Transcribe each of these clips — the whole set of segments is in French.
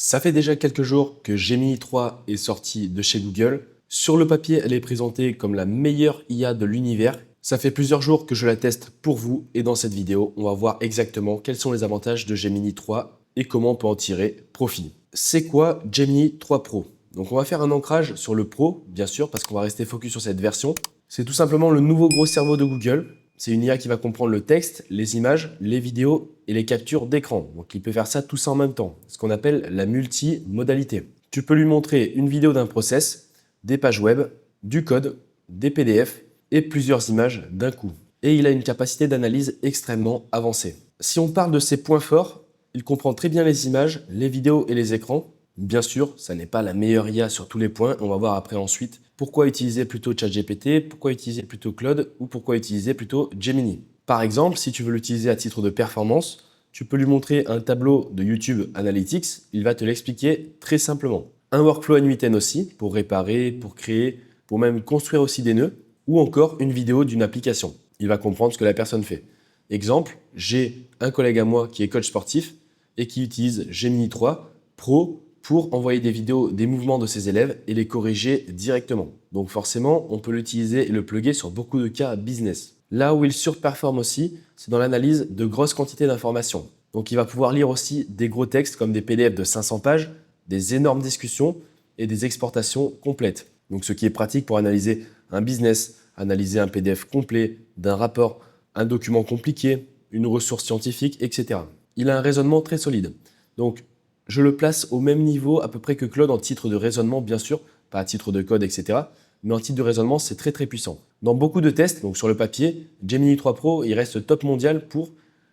Ça fait déjà quelques jours que Gemini 3 est sorti de chez Google. Sur le papier, elle est présentée comme la meilleure IA de l'univers. Ça fait plusieurs jours que je la teste pour vous et dans cette vidéo, on va voir exactement quels sont les avantages de Gemini 3 et comment on peut en tirer profit. C'est quoi Gemini 3 Pro? Donc on va faire un ancrage sur le Pro, bien sûr, parce qu'on va rester focus sur cette version. C'est tout simplement le nouveau gros cerveau de Google. C'est une IA qui va comprendre le texte, les images, les vidéos et les captures d'écran. Donc il peut faire ça tout ça en même temps, ce qu'on appelle la multimodalité. Tu peux lui montrer une vidéo d'un process, des pages web, du code, des PDF et plusieurs images d'un coup. Et il a une capacité d'analyse extrêmement avancée. Si on parle de ses points forts, il comprend très bien les images, les vidéos et les écrans. Bien sûr, ça n'est pas la meilleure IA sur tous les points. On va voir après ensuite pourquoi utiliser plutôt ChatGPT, pourquoi utiliser plutôt Claude ou pourquoi utiliser plutôt Gemini. Par exemple, si tu veux l'utiliser à titre de performance, tu peux lui montrer un tableau de YouTube Analytics. Il va te l'expliquer très simplement. Un workflow à N8N aussi pour réparer, pour créer, pour même construire aussi des nœuds ou encore une vidéo d'une application. Il va comprendre ce que la personne fait. Exemple, j'ai un collègue à moi qui est coach sportif et qui utilise Gemini 3 Pro pour envoyer des vidéos des mouvements de ses élèves et les corriger directement. Donc forcément, on peut l'utiliser et le plugger sur beaucoup de cas business. Là où il surperforme aussi, c'est dans l'analyse de grosses quantités d'informations. Donc il va pouvoir lire aussi des gros textes comme des PDF de 500 pages, des énormes discussions et des exportations complètes. Donc ce qui est pratique pour analyser un business, analyser un PDF complet, d'un rapport, un document compliqué, une ressource scientifique, etc. Il a un raisonnement très solide. Donc je le place au même niveau à peu près que Claude en titre de raisonnement, bien sûr, pas à titre de code, etc. Mais en titre de raisonnement, c'est très puissant. Dans beaucoup de tests, donc sur le papier, Gemini 3 Pro, il reste top mondial pour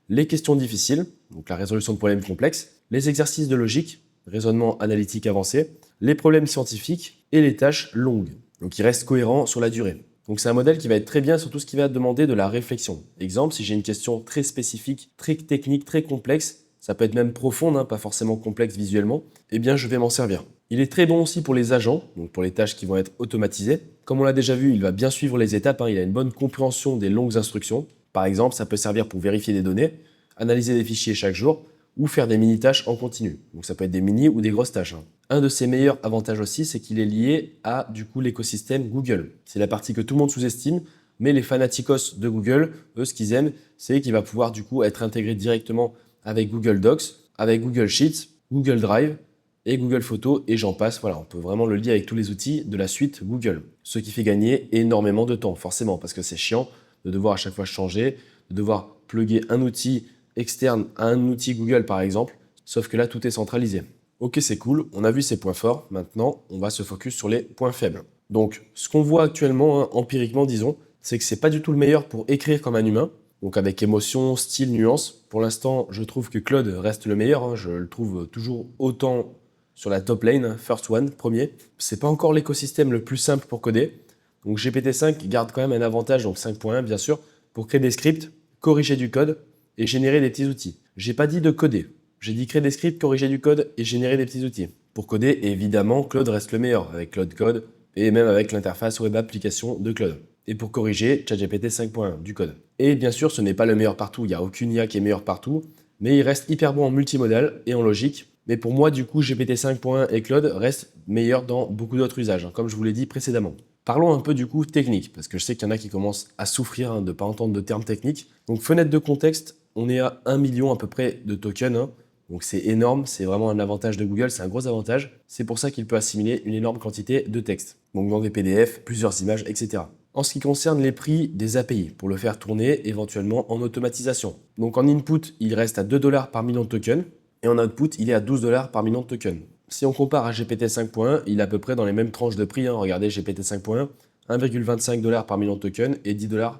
les questions difficiles, donc la résolution de problèmes complexes, les exercices de logique, raisonnement analytique avancé, les problèmes scientifiques et les tâches longues. Donc il reste cohérent sur la durée. Donc c'est un modèle qui va être très bien sur tout ce qui va demander de la réflexion. Exemple, si j'ai une question très spécifique, très technique, très complexe, ça peut être même profonde, pas forcément complexe visuellement, eh bien je vais m'en servir. Il est très bon aussi pour les agents, donc pour les tâches qui vont être automatisées. Comme on l'a déjà vu, il va bien suivre les étapes, il a une bonne compréhension des longues instructions. Par exemple, ça peut servir pour vérifier des données, analyser des fichiers chaque jour ou faire des mini-tâches en continu. Donc ça peut être des mini ou des grosses tâches. Un de ses meilleurs avantages aussi, c'est qu'il est lié à l'écosystème Google. C'est la partie que tout le monde sous-estime, mais les fanaticos de Google, eux, ce qu'ils aiment, c'est qu'il va pouvoir être intégré directement avec Google Docs, avec Google Sheets, Google Drive et Google Photos et j'en passe. Voilà, on peut vraiment le lier avec tous les outils de la suite Google. Ce qui fait gagner énormément de temps, forcément, parce que c'est chiant de devoir à chaque fois changer, de devoir plugger un outil externe à un outil Google par exemple, sauf que là tout est centralisé. Ok, c'est cool, on a vu ses points forts, maintenant on va se focus sur les points faibles. Donc ce qu'on voit actuellement, empiriquement disons, c'est que c'est pas du tout le meilleur pour écrire comme un humain, donc avec émotion, style, nuance. Pour l'instant, je trouve que Claude reste le meilleur, je le trouve toujours autant sur la top lane, first one, premier. C'est pas encore l'écosystème le plus simple pour coder, donc GPT-5 garde quand même un avantage, donc 5.1 bien sûr, pour créer des scripts, corriger du code et générer des petits outils. J'ai pas dit de coder, j'ai dit créer des scripts, corriger du code et générer des petits outils. Pour coder, évidemment, Claude reste le meilleur, avec Claude Code et même avec l'interface web application de Claude. Et pour corriger, ChatGPT 5.1 du code. Et bien sûr, ce n'est pas le meilleur partout, il n'y a aucune IA qui est meilleure partout, mais il reste hyper bon en multimodal et en logique. Mais pour moi, du coup, GPT 5.1 et Claude restent meilleurs dans beaucoup d'autres usages, comme je vous l'ai dit précédemment. Parlons un peu du coup technique, parce que je sais qu'il y en a qui commencent à souffrir de ne pas entendre de termes techniques. Donc fenêtre de contexte, on est à 1 million à peu près de tokens, donc c'est énorme, c'est vraiment un avantage de Google, c'est un gros avantage. C'est pour ça qu'il peut assimiler une énorme quantité de texte, donc dans des PDF, plusieurs images, etc. En ce qui concerne les prix des API, pour le faire tourner éventuellement en automatisation. Donc en input, il reste à 2 $ par million de tokens, et en output, il est à 12 $ par million de tokens. Si on compare à GPT 5.1, il est à peu près dans les mêmes tranches de prix. Regardez GPT 5.1, 1,25 $ par million de tokens et 10 $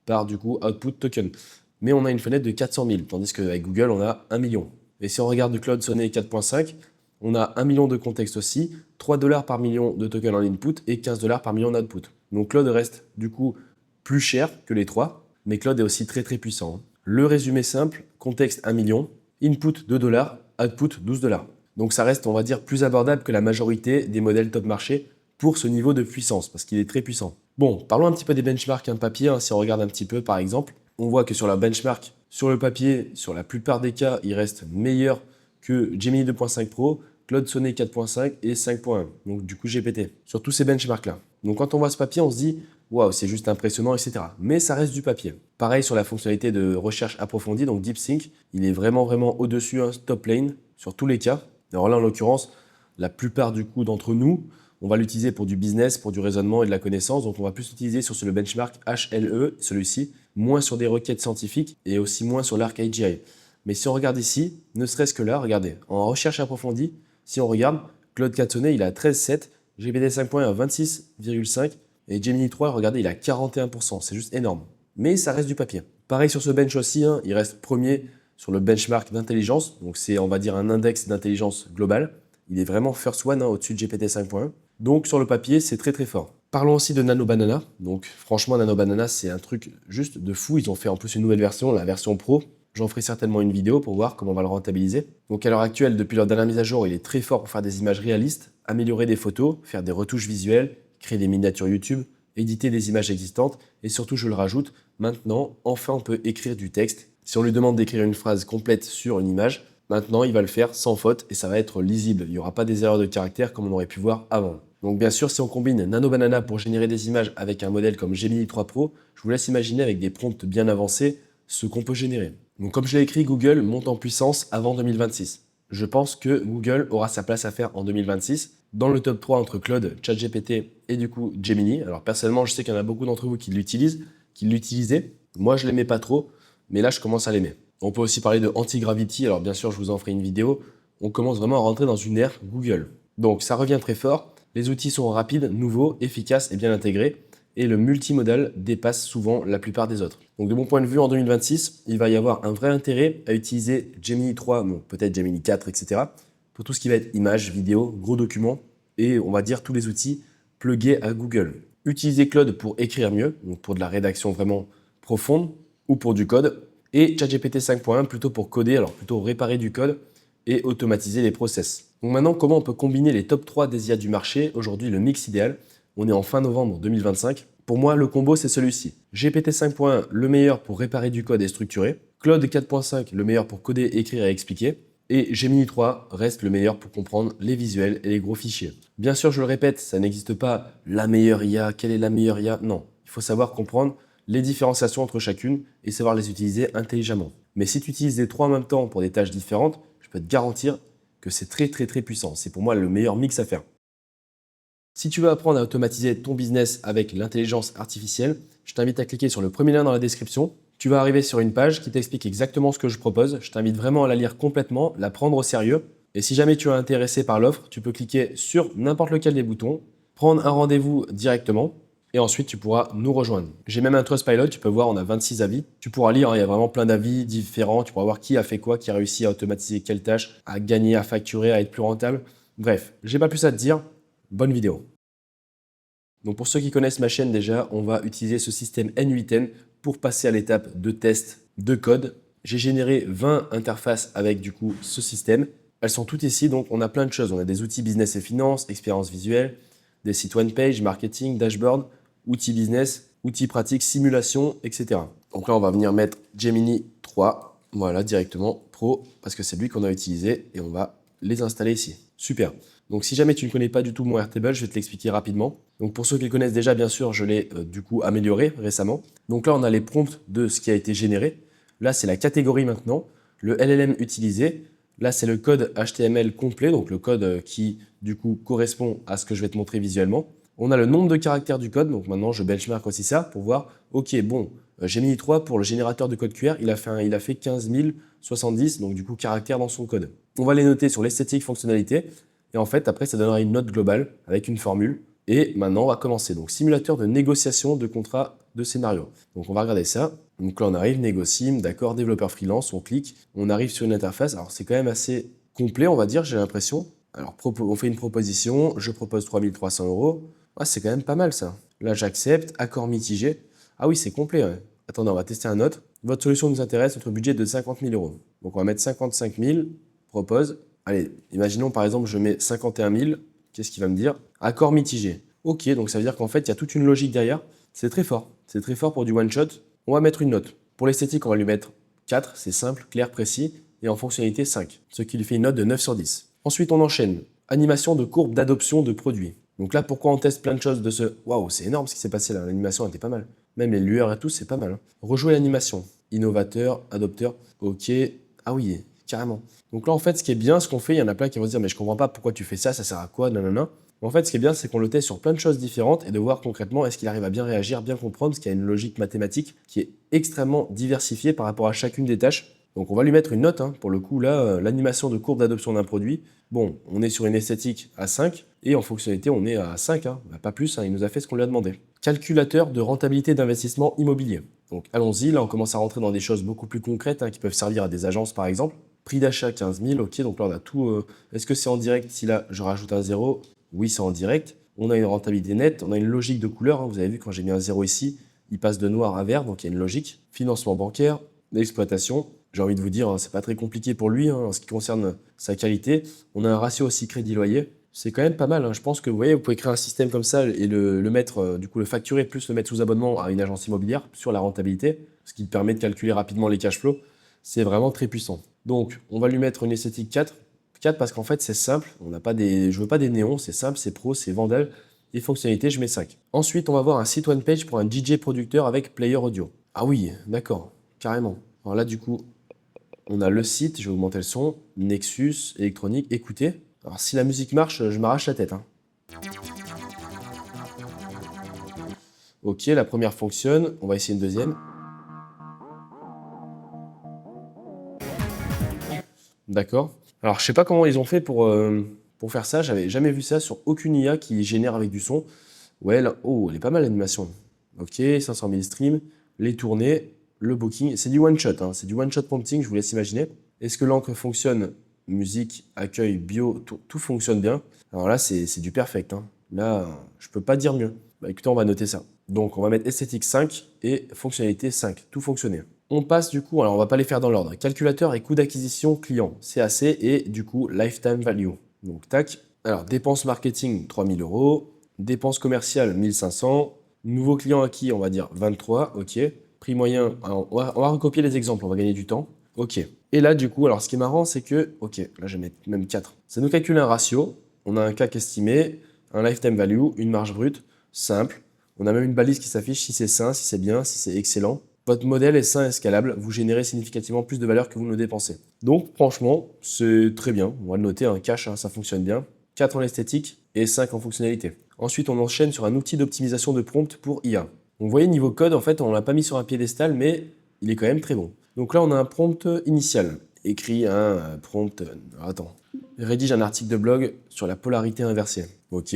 par du coup output token. Mais on a une fenêtre de 400 000, tandis qu'avec Google, on a 1 million. Et si on regarde du Claude Sonnet 4.5, on a 1 million de contexte aussi, 3 $ par million de tokens en input et 15 $ par million en output. Donc Claude reste du coup plus cher que les trois, mais Claude est aussi très puissant. Le résumé simple, contexte 1 million, input 2 $, output 12 $. Donc ça reste, on va dire, plus abordable que la majorité des modèles top marché pour ce niveau de puissance, parce qu'il est très puissant. Bon, parlons un petit peu des benchmarks papier. Si on regarde un petit peu, par exemple, on voit que sur la benchmark, sur le papier, sur la plupart des cas, il reste meilleur que Gemini 2.5 Pro, Claude Sonnet 4.5 et 5.1, donc du coup GPT, sur tous ces benchmarks-là. Donc quand on voit ce papier, on se dit « Waouh, c'est juste impressionnant, etc. » Mais ça reste du papier. Pareil sur la fonctionnalité de recherche approfondie, donc DeepSync, il est vraiment au-dessus, hein, top lane, sur tous les cas. Alors là, en l'occurrence, la plupart du coup d'entre nous, on va l'utiliser pour du business, pour du raisonnement et de la connaissance. Donc on va plus l'utiliser sur le benchmark HLE, celui-ci, moins sur des requêtes scientifiques et aussi moins sur l'arc AGI. Mais si on regarde ici, ne serait-ce que là, regardez, en recherche approfondie, si on regarde, Claude Catonnet, il a 13,7, GPT 5.1 à 26,5 et Gemini 3, regardez, il a 41%. C'est juste énorme. Mais ça reste du papier. Pareil sur ce bench aussi, hein, il reste premier sur le benchmark d'intelligence. Donc c'est, on va dire, un index d'intelligence globale. Il est vraiment first one, hein, au-dessus de GPT 5.1. Donc sur le papier, c'est très très fort. Parlons aussi de Nano Banana. Donc franchement, Nano Banana, c'est un truc juste de fou. Ils ont fait en plus une nouvelle version, la version Pro. J'en ferai certainement une vidéo pour voir comment on va le rentabiliser. Donc à l'heure actuelle, depuis leur dernière mise à jour, il est très fort pour faire des images réalistes, améliorer des photos, faire des retouches visuelles, créer des miniatures YouTube, éditer des images existantes et surtout, je le rajoute, maintenant, enfin on peut écrire du texte. Si on lui demande d'écrire une phrase complète sur une image, maintenant il va le faire sans faute et ça va être lisible. Il n'y aura pas des erreurs de caractère comme on aurait pu voir avant. Donc bien sûr, si on combine Nano Banana pour générer des images avec un modèle comme Gemini 3 Pro, je vous laisse imaginer avec des prompts bien avancés ce qu'on peut générer. Donc comme je l'ai écrit, Google monte en puissance avant 2026. Je pense que Google aura sa place à faire en 2026 dans le top 3 entre Claude, ChatGPT et du coup Gemini. Alors personnellement, je sais qu'il y en a beaucoup d'entre vous qui l'utilisent, qui l'utilisaient. Moi, je l'aimais pas trop, mais là, je commence à l'aimer. On peut aussi parler de Anti-Gravity. Alors bien sûr, je vous en ferai une vidéo. On commence vraiment à rentrer dans une ère Google. Donc ça revient très fort. Les outils sont rapides, nouveaux, efficaces et bien intégrés. Et le multimodal dépasse souvent la plupart des autres. Donc de mon point de vue, en 2026, il va y avoir un vrai intérêt à utiliser Gemini 3, bon, peut-être Gemini 4, etc. pour tout ce qui va être images, vidéos, gros documents et on va dire tous les outils plugués à Google. Utiliser Claude pour écrire mieux, donc pour de la rédaction vraiment profonde ou pour du code. Et ChatGPT 5.1 plutôt pour coder, alors plutôt réparer du code et automatiser les process. Donc maintenant, comment on peut combiner les top 3 des IA du marché? Aujourd'hui, le mix idéal. On est en fin novembre 2025. Pour moi, le combo, c'est celui-ci. GPT 5.1, le meilleur pour réparer du code et structurer. Claude 4.5, le meilleur pour coder, écrire et expliquer. Et Gemini 3 reste le meilleur pour comprendre les visuels et les gros fichiers. Bien sûr, je le répète, ça n'existe pas la meilleure IA, quelle est la meilleure IA? Non, il faut savoir comprendre les différenciations entre chacune et savoir les utiliser intelligemment. Mais si tu utilises les trois en même temps pour des tâches différentes, je peux te garantir que c'est très puissant. C'est pour moi le meilleur mix à faire. Si tu veux apprendre à automatiser ton business avec l'intelligence artificielle, je t'invite à cliquer sur le premier lien dans la description. Tu vas arriver sur une page qui t'explique exactement ce que je propose. Je t'invite vraiment à la lire complètement, la prendre au sérieux. Et si jamais tu es intéressé par l'offre, tu peux cliquer sur n'importe lequel des boutons, prendre un rendez-vous directement et ensuite tu pourras nous rejoindre. J'ai même un Trustpilot, tu peux voir, on a 26 avis. Tu pourras lire, il y a vraiment plein d'avis différents. Tu pourras voir qui a fait quoi, qui a réussi à automatiser quelle tâche, à gagner, à facturer, à être plus rentable. Bref, j'ai pas plus à te dire. Bonne vidéo. Donc pour ceux qui connaissent ma chaîne déjà, on va utiliser ce système N8N pour passer à l'étape de test de code. J'ai généré 20 interfaces avec du coup ce système. Elles sont toutes ici, donc on a plein de choses. On a des outils business et finance, expérience visuelle, des sites one page, marketing, dashboard, outils business, outils pratiques, simulation, etc. Donc là, on va venir mettre Gemini 3, voilà, directement Pro, parce que c'est lui qu'on a utilisé et on va les installer ici. Super. Donc si jamais tu ne connais pas du tout mon Airtable, je vais te l'expliquer rapidement. Donc pour ceux qui le connaissent déjà, bien sûr, je l'ai du coup amélioré récemment. Donc là, on a les prompts de ce qui a été généré. Là, c'est la catégorie maintenant, le LLM utilisé. Là, c'est le code HTML complet, donc le code qui du coup correspond à ce que je vais te montrer visuellement. On a le nombre de caractères du code, donc maintenant je benchmark aussi ça pour voir, ok, bon, Gemini 3 pour le générateur de code QR, il a fait 15 070, donc du coup caractères dans son code. On va les noter sur l'esthétique, fonctionnalité. Et en fait, après, ça donnera une note globale avec une formule. Et maintenant, on va commencer. Donc, simulateur de négociation de contrat de scénario. Donc, on va regarder ça. Donc là, on arrive, négociem, d'accord, développeur freelance, on clique. On arrive sur une interface. Alors, c'est quand même assez complet, on va dire, j'ai l'impression. Alors, on fait une proposition. Je propose 3 300 €. Ah, c'est quand même pas mal, ça. Là, j'accepte. Accord mitigé. Ah oui, c'est complet, ouais. Attendez, on va tester un autre. Votre solution nous intéresse. Notre budget est de 50 000 €. Donc, on va mettre 55 000. Propose. Allez, imaginons par exemple, je mets 51 000, qu'est-ce qu'il va me dire? Accord mitigé. Ok, donc ça veut dire qu'en fait, il y a toute une logique derrière. C'est très fort. C'est très fort pour du one-shot. On va mettre une note. Pour l'esthétique, on va lui mettre 4, c'est simple, clair, précis. Et en fonctionnalité, 5. Ce qui lui fait une note de 9 sur 10. Ensuite, on enchaîne. Animation de courbe d'adoption de produits. Donc là, pourquoi on teste plein de choses de ce... Waouh, c'est énorme ce qui s'est passé là. L'animation était pas mal. Même les lueurs et tout, c'est pas mal. Hein. Rejouer l'animation. Innovateur, adopteur. Ok. Ah oui, carrément. Donc là, en fait, ce qui est bien, ce qu'on fait, il y en a plein qui vont se dire, mais je comprends pas pourquoi tu fais ça sert à quoi, nanana. En fait, ce qui est bien, c'est qu'on le teste sur plein de choses différentes et de voir concrètement est-ce qu'il arrive à bien réagir, bien comprendre, parce qu'il y a une logique mathématique qui est extrêmement diversifiée par rapport à chacune des tâches. Donc on va lui mettre une note, hein. Pour le coup, là, l'animation de courbe d'adoption d'un produit, bon, on est sur une esthétique à 5 et en fonctionnalité, on est à 5, hein. Pas plus, hein. Il nous a fait ce qu'on lui a demandé. Calculateur de rentabilité d'investissement immobilier. Donc allons-y, là on commence à rentrer dans des choses beaucoup plus concrètes, hein, qui peuvent servir à des agences par exemple. Prix d'achat 15 000, ok, donc là on a tout. Est-ce que c'est en direct? Si là je rajoute un 0, oui c'est en direct. On a une rentabilité nette, on a une logique de couleur, hein. Vous avez vu quand j'ai mis un 0 ici, il passe de noir à vert, donc il y a une logique. Financement bancaire, l'exploitation. J'ai envie de vous dire, hein, c'est pas très compliqué pour lui, hein, en ce qui concerne sa qualité. On a un ratio aussi crédit-loyer. C'est quand même pas mal, hein. Je pense que vous voyez, vous pouvez créer un système comme ça et le mettre, du coup le facturer plus le mettre sous abonnement à une agence immobilière sur la rentabilité, ce qui permet de calculer rapidement les cash flows. C'est vraiment très puissant. Donc, on va lui mettre une esthétique 4. 4 parce qu'en fait, c'est simple. On n'a pas des, je veux pas des néons, c'est simple, c'est pro, c'est vandal. Et fonctionnalité, je mets 5. Ensuite, on va voir un site one page pour un DJ producteur avec player audio. Ah oui, d'accord, carrément. Alors là, du coup, on a le site, je vais augmenter le son, Nexus, électronique, écoutez. Alors si la musique marche, je m'arrache la tête, hein. Ok, la première fonctionne, on va essayer une deuxième. D'accord. Alors je sais pas comment ils ont fait pour faire ça, j'avais jamais vu ça sur aucune IA qui génère avec du son. Ouais, là, oh, elle est pas mal l'animation. Ok, 500 000 streams, les tournées, le booking. C'est du one-shot, hein, c'est du one-shot prompting, je vous laisse imaginer. Est-ce que l'encre fonctionne? Musique, accueil, bio, tout fonctionne bien. Alors là, c'est du perfect, hein. Là, je peux pas dire mieux. Bah écoutez, on va noter ça. Donc, on va mettre esthétique 5 et fonctionnalité 5. Tout fonctionnait. On passe du coup, alors on va pas les faire dans l'ordre. Calculateur et coût d'acquisition client, CAC, et du coup, lifetime value. Donc, tac. Alors, dépenses marketing, 3 000 euros. Dépenses commerciales, 1 500. Nouveau client acquis, on va dire 23, ok. Prix moyen, alors, on va recopier les exemples, on va gagner du temps. Ok. Et là, du coup, alors ce qui est marrant, c'est que, ok, là je vais mettre même 4. Ça nous calcule un ratio, on a un CAC estimé, un lifetime value, une marge brute, simple. On a même une balise qui s'affiche si c'est sain, si c'est bien, si c'est excellent. Votre modèle est sain et scalable, vous générez significativement plus de valeur que vous ne dépensez. Donc, franchement, c'est très bien. On va le noter, un cash, hein, ça fonctionne bien. 4 en esthétique et 5 en fonctionnalité. Ensuite, on enchaîne sur un outil d'optimisation de prompt pour IA. Donc, vous voyez, niveau code, en fait, on ne l'a pas mis sur un piédestal, mais il est quand même très bon. Donc là, on a un prompt initial. Écrit un prompt... attends. Rédige un article de blog sur la polarité inversée. Ok.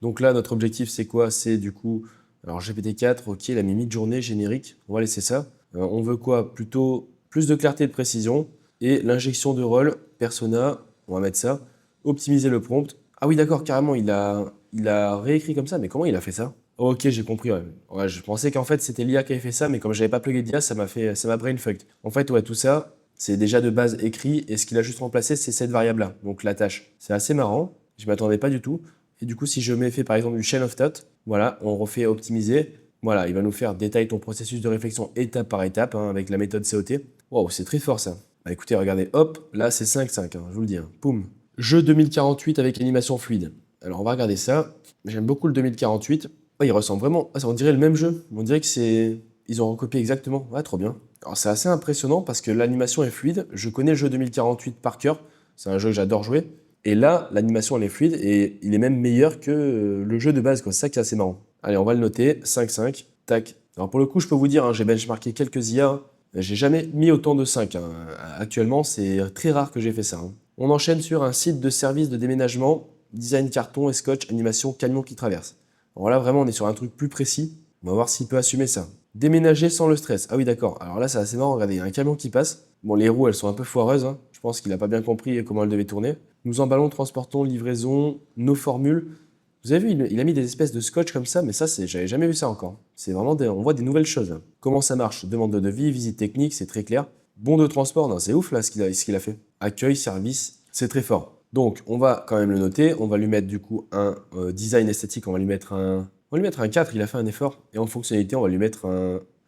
Donc là, notre objectif, c'est quoi? C'est du coup... Alors GPT-4, ok, la mi-journée générique. On va laisser ça. On veut quoi? Plutôt plus de clarté et de précision. Et l'injection de rôle, persona, on va mettre ça. Optimiser le prompt. Ah oui, d'accord, carrément, il a réécrit comme ça. Mais comment il a fait ça? Ok, j'ai compris. Ouais. Ouais, je pensais qu'en fait c'était l'IA qui avait fait ça, mais comme j'avais pas plugué d'IA, ça m'a brain fucked. En fait, ouais, tout ça, c'est déjà de base écrit, et ce qu'il a juste remplacé, c'est cette variable-là, donc la tâche. C'est assez marrant, je m'attendais pas du tout. Et du coup, si je mets fait par exemple du chain of thought, voilà, on refait optimiser. Voilà, il va nous faire détailler ton processus de réflexion étape par étape, hein, avec la méthode COT. Waouh, c'est très fort ça. Bah écoutez, regardez, hop, là c'est 5-5, hein, je vous le dis, hein. Poum. Jeu 2048 avec animation fluide. Alors on va regarder ça. J'aime beaucoup le 2048. Ouais, il ressemble vraiment. Ah, on dirait le même jeu. On dirait que c'est. Ils ont recopié exactement. Ouais, trop bien. Alors c'est assez impressionnant parce que l'animation est fluide. Je connais le jeu 2048 par cœur. C'est un jeu que j'adore jouer. Et là, l'animation elle est fluide et il est même meilleur que le jeu de base, quoi. C'est ça qui est assez marrant. Allez, on va le noter. 5-5. Tac. Alors pour le coup, je peux vous dire, hein, j'ai benchmarké quelques IA. J'ai jamais mis autant de 5, hein. Actuellement, c'est très rare que j'ai fait ça, hein. On enchaîne sur un site de service de déménagement, design carton et scotch, animation camion qui traverse. Alors là, vraiment, on est sur un truc plus précis. On va voir s'il peut assumer ça. Déménager sans le stress. Ah oui, d'accord. Alors là, c'est assez marrant. Regardez, il y a un camion qui passe. Bon, les roues, elles sont un peu foireuses, hein. Je pense qu'il n'a pas bien compris comment elles devaient tourner. Nous emballons, transportons, livraison, nos formules. Vous avez vu, il a mis des espèces de scotch comme ça, mais ça, j'avais jamais vu ça encore. C'est vraiment, on voit des nouvelles choses, hein. Comment ça marche? Demande de devis, visite technique, c'est très clair. Bon de transport, non, c'est ouf là ce qu'il a fait. Accueil, service, c'est très fort. Donc, on va quand même le noter. On va lui mettre du coup un design esthétique, on va lui mettre un 4, il a fait un effort. Et en fonctionnalité, on va lui mettre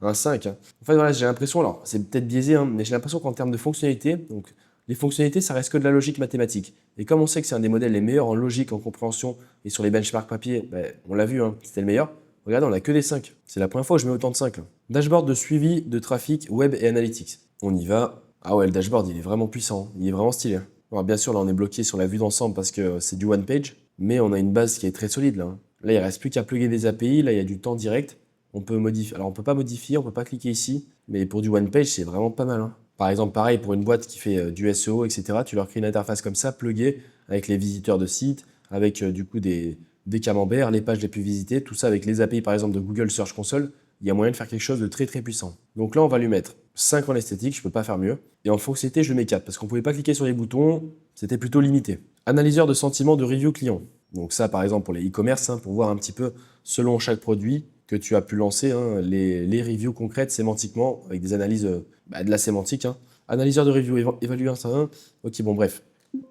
un 5, hein. En fait, voilà, j'ai l'impression, alors c'est peut-être biaisé, hein, mais j'ai l'impression qu'en termes de fonctionnalité, donc Les fonctionnalités, ça reste que de la logique mathématique. Et comme on sait que c'est un des modèles les meilleurs en logique, en compréhension et sur les benchmarks papier, ben, on l'a vu, hein, c'était le meilleur. Regardez, on a que des 5. C'est la première fois que je mets autant de 5. Là. Dashboard de suivi de trafic web et analytics. On y va. Ah ouais, le dashboard, il est vraiment puissant. Il est vraiment stylé. Alors, bien sûr, là, on est bloqué sur la vue d'ensemble parce que c'est du one page. Mais on a une base qui est très solide, là. Hein. Là, il ne reste plus qu'à plugger des API. Là, il y a du temps direct. On peut modifier. Alors, on ne peut pas modifier, on ne peut pas cliquer ici. Mais pour du one page, c'est vraiment pas mal. Hein. Par exemple, pareil, pour une boîte qui fait du SEO, etc., tu leur crées une interface comme ça, pluguée, avec les visiteurs de site, avec du coup des camemberts, les pages les plus visitées, tout ça avec les API, par exemple, de Google Search Console. Il y a moyen de faire quelque chose de très très puissant. Donc là, on va lui mettre 5 en esthétique, je ne peux pas faire mieux. Et en fonctionnalité, je lui mets 4 parce qu'on ne pouvait pas cliquer sur les boutons, c'était plutôt limité. Analyseur de sentiments de review client. Donc ça, par exemple, pour les e-commerce, hein, pour voir un petit peu, selon chaque produit que tu as pu lancer, hein, les reviews concrètes sémantiquement, avec des analyses de la sémantique. Hein. Analyseur de review, évaluer un. Ok, bon, bref.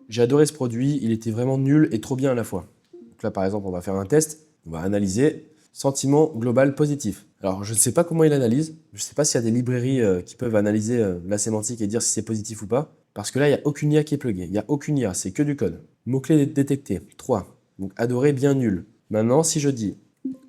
J'ai adoré ce produit, il était vraiment nul et trop bien à la fois. Donc là, par exemple, on va faire un test, on va analyser. Sentiment global positif. Alors, je ne sais pas comment il analyse. Je ne sais pas s'il y a des librairies qui peuvent analyser la sémantique et dire si c'est positif ou pas. Parce que là, il n'y a aucune IA qui est pluguée. Il n'y a aucune IA, c'est que du code. Mots-clés détectés. 3. Donc, adoré, bien nul. Maintenant, si je dis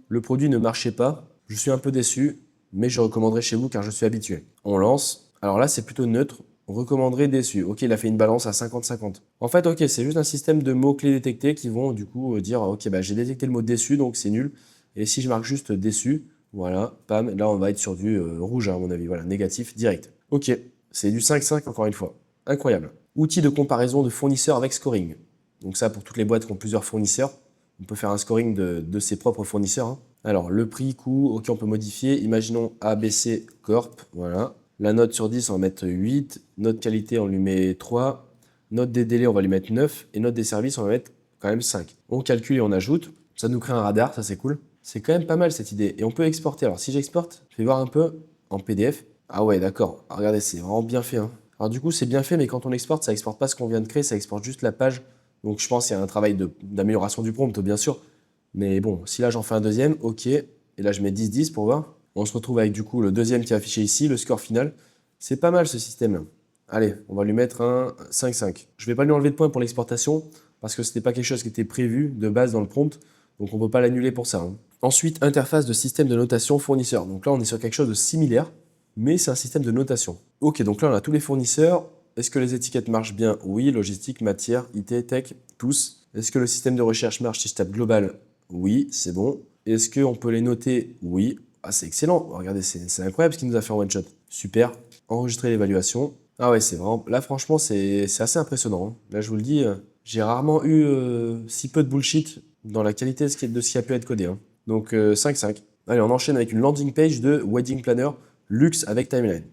le produit ne marchait pas, je suis un peu déçu, mais je recommanderais chez vous car je suis habitué. On lance. Alors là, c'est plutôt neutre. On recommanderait déçu. Ok, il a fait une balance à 50-50. En fait, ok, c'est juste un système de mots-clés détectés qui vont du coup dire ok, bah, j'ai détecté le mot déçu, donc c'est nul. Et si je marque juste déçu, voilà, pam, là on va être sur du rouge à mon avis, voilà, négatif direct. Ok, c'est du 5-5 encore une fois. Incroyable. Outil de comparaison de fournisseurs avec scoring. Donc ça pour toutes les boîtes qui ont plusieurs fournisseurs, on peut faire un scoring de ses propres fournisseurs. Hein. Alors le prix, coût, ok on peut modifier. Imaginons ABC Corp, voilà. La note sur 10 on va mettre 8, note qualité on lui met 3, note des délais on va lui mettre 9 et note des services on va mettre quand même 5. On calcule et on ajoute, ça nous crée un radar, ça c'est cool. C'est quand même pas mal cette idée. Et on peut exporter. Alors si j'exporte, je vais voir un peu en PDF. Ah ouais, d'accord. Regardez, c'est vraiment bien fait. Hein. Alors du coup, c'est bien fait, mais quand on exporte, ça exporte pas ce qu'on vient de créer, ça exporte juste la page. Donc je pense qu'il y a un travail d'amélioration du prompt, bien sûr. Mais bon, si là j'en fais un deuxième, ok. Et là je mets 10-10 pour voir. On se retrouve avec du coup le deuxième qui est affiché ici, le score final. C'est pas mal ce système-là. Allez, on va lui mettre un 5-5. Je vais pas lui enlever de points pour l'exportation, parce que c'était pas quelque chose qui était prévu de base dans le prompt. Donc on ne peut pas l'annuler pour ça. Hein. Ensuite, interface de système de notation fournisseur. Donc là, on est sur quelque chose de similaire, mais c'est un système de notation. Ok, donc là, on a tous les fournisseurs. Est-ce que les étiquettes marchent bien? Oui. Logistique, matière, IT, tech, tous. Est-ce que le système de recherche marche si je tape global? Oui, c'est bon. Est-ce qu'on peut les noter? Oui. Ah, c'est excellent. Regardez, c'est incroyable ce qu'il nous a fait en one shot. Super. Enregistrer l'évaluation. Ah ouais, c'est vraiment... Là, franchement, c'est assez impressionnant. Hein. Là, je vous le dis, j'ai rarement eu si peu de bullshit dans la qualité de ce qui a pu être codé. Hein. Donc 5-5. Allez, on enchaîne avec une landing page de Wedding Planner Luxe avec Timeline.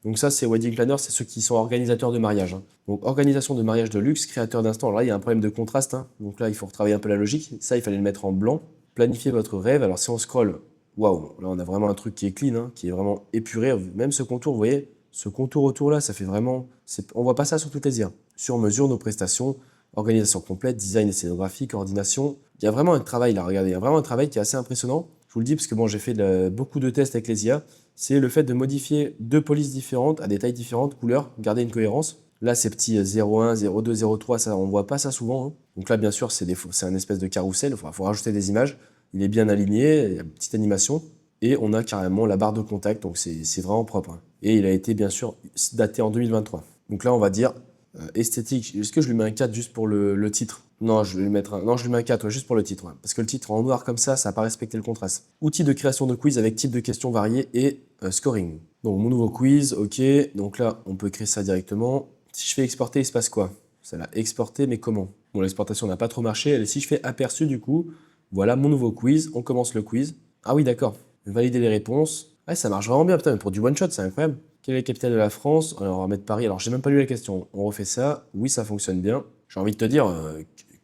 Donc ça, c'est Wedding Planner, c'est ceux qui sont organisateurs de mariage. Hein. Donc organisation de mariage de luxe, créateur d'instants. Alors là, il y a un problème de contraste. Hein. Donc là, il faut retravailler un peu la logique. Ça, il fallait le mettre en blanc. Planifier votre rêve. Alors si on scrolle, waouh, là, on a vraiment un truc qui est clean, hein, qui est vraiment épuré. Même ce contour, vous voyez, ce contour autour là, ça fait vraiment... On voit pas ça sur toutes les IA. Sur mesure, nos prestations, organisation complète, design et scénographie, coordination. Il y a vraiment un travail là, regardez, il y a vraiment un travail qui est assez impressionnant. Je vous le dis parce que bon, j'ai fait beaucoup de tests avec les IA. C'est le fait de modifier deux polices différentes à des tailles différentes, couleurs, garder une cohérence. Là, ces petits 0,1, 0,2, 0,3, ça, on voit pas ça souvent. Hein. Donc là, bien sûr, c'est un espèce de carrousel. Il faut rajouter des images. Il est bien aligné, il y a une petite animation. Et on a carrément la barre de contact, donc c'est vraiment propre. Hein. Et il a été, bien sûr, daté en 2023. Donc là, on va dire esthétique. Est-ce que je lui mets un 4 juste pour le titre? Non, je vais lui mettre non, je lui mets un 4 ouais, juste pour le titre. Ouais. Parce que le titre en noir comme ça n'a pas respecté le contraste. Outil de création de quiz avec type de questions variées et scoring. Donc mon nouveau quiz, ok. Donc là, on peut créer ça directement. Si je fais exporter, il se passe quoi? Ça l'a exporté, mais comment? Bon, l'exportation n'a pas trop marché. Et si je fais aperçu, du coup, voilà mon nouveau quiz. On commence le quiz. Ah oui, d'accord. Valider les réponses. Ah, ça marche vraiment bien, putain, mais pour du one-shot, c'est incroyable. Quelle est la capitale de la France? Alors, on va mettre Paris. Alors, j'ai même pas lu la question. On refait ça. Oui, ça fonctionne bien. J'ai envie de te dire,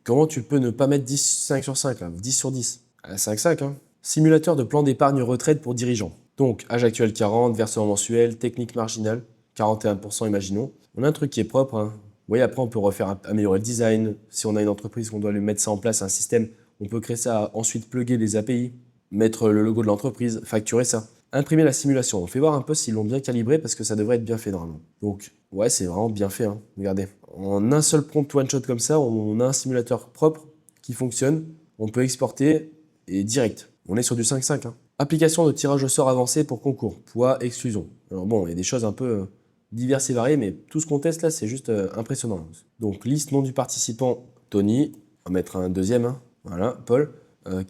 comment tu peux ne pas mettre 10, 5 sur 5, là, 10 sur 10? 5-5, hein. Simulateur de plan d'épargne retraite pour dirigeants. Donc, âge actuel 40, versement mensuel, technique marginale, 41%, imaginons. On a un truc qui est propre. Hein. Vous voyez, après, on peut améliorer le design. Si on a une entreprise, qu'on doit lui mettre ça en place, un système, on peut créer ça, ensuite plugger les API, mettre le logo de l'entreprise, facturer ça. Imprimer la simulation. On fait voir un peu s'ils l'ont bien calibré parce que ça devrait être bien fait normalement. Donc, ouais, c'est vraiment bien fait, hein. Regardez. En un seul prompt one-shot comme ça, on a un simulateur propre qui fonctionne. On peut exporter et direct. On est sur du 5.5, hein. Application de tirage au sort avancé pour concours. Poids, exclusion. Alors bon, il y a des choses un peu diverses et variées, mais tout ce qu'on teste là, c'est juste impressionnant. Donc, liste nom du participant, Tony. On va mettre un deuxième, hein. Voilà, Paul.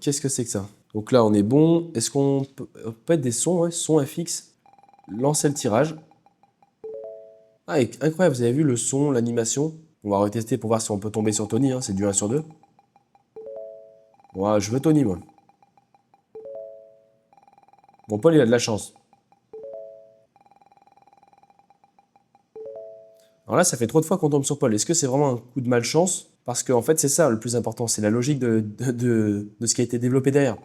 Qu'est-ce que c'est que ça? Donc là, on est bon. Est-ce qu'on peut mettre des sons, ouais, son FX, lancer le tirage. Ah, incroyable, vous avez vu le son, l'animation. On va retester pour voir si on peut tomber sur Tony, hein, c'est du 1 sur 2. Ouais, je veux Tony, moi. Bon, Paul, il a de la chance. Alors là, ça fait trop de fois qu'on tombe sur Paul. Est-ce que c'est vraiment un coup de malchance? Parce qu'en fait, c'est ça le plus important, c'est la logique de ce qui a été développé derrière.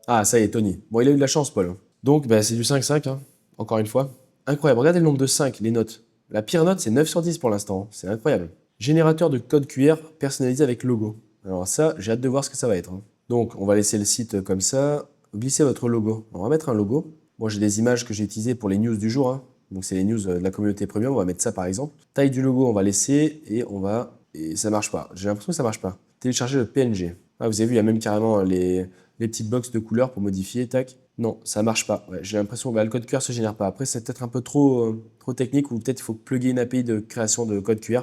Ah, ça y est, Tony. Bon, il a eu de la chance, Paul. Donc, bah, c'est du 5-5, hein, encore une fois. Incroyable, regardez le nombre de 5, les notes. La pire note, c'est 9 sur 10 pour l'instant. C'est incroyable. Générateur de code QR personnalisé avec logo. Alors ça, j'ai hâte de voir ce que ça va être, hein. Donc, on va laisser le site comme ça. Glissez votre logo. On va mettre un logo. Moi, j'ai des images que j'ai utilisées pour les news du jour, hein. Donc, c'est les news de la communauté premium. On va mettre ça, par exemple. Taille du logo, on va laisser et on va... Et ça marche pas. J'ai l'impression que ça marche pas. Télécharger le PNG. Ah, vous avez vu, il y a même carrément les petites boxes de couleurs pour modifier. Tac. Non, ça marche pas. Ouais, j'ai l'impression que le code QR se génère pas. Après, c'est peut-être un peu trop technique ou peut-être il faut plugger une API de création de code QR.